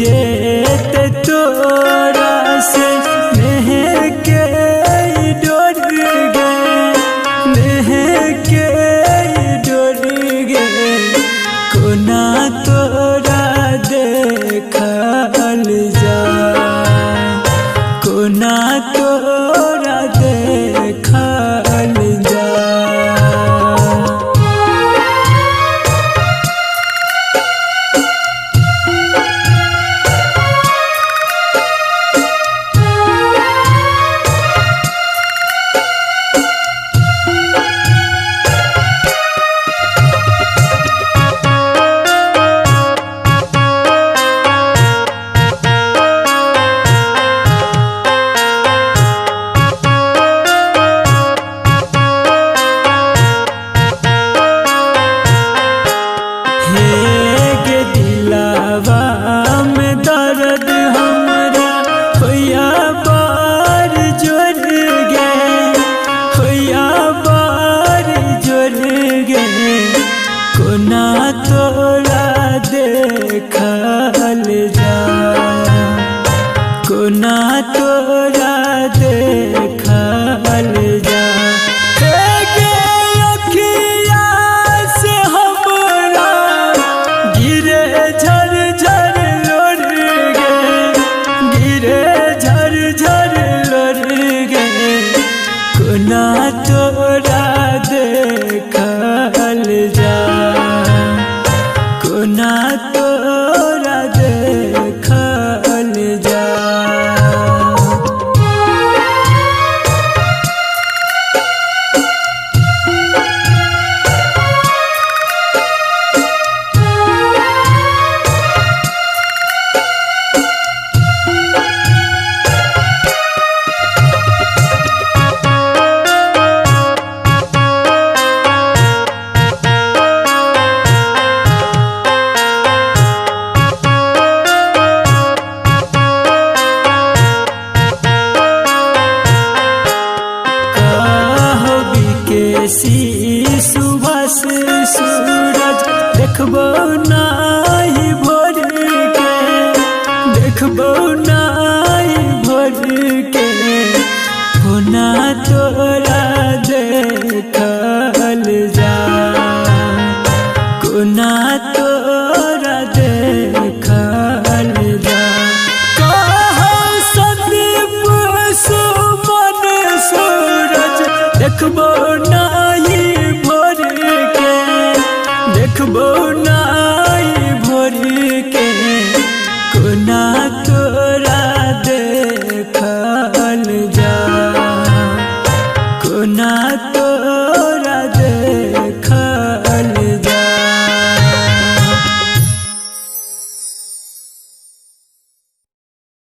ते तोरा से नेह के डोर गे, नेह के डोर गे, कोना तोरा देखल जा, कोना तोरा देखल जा। कोना तोरा देखल जा, कोना तोरा देखल जा। गे अखिया से हमरा गिरे झर झर लोर गे, गिरे झर झर लोर गे, कोना तोरा देखल जा, कोना तोरा देखल जा। सुबह से सूरज देखबो ना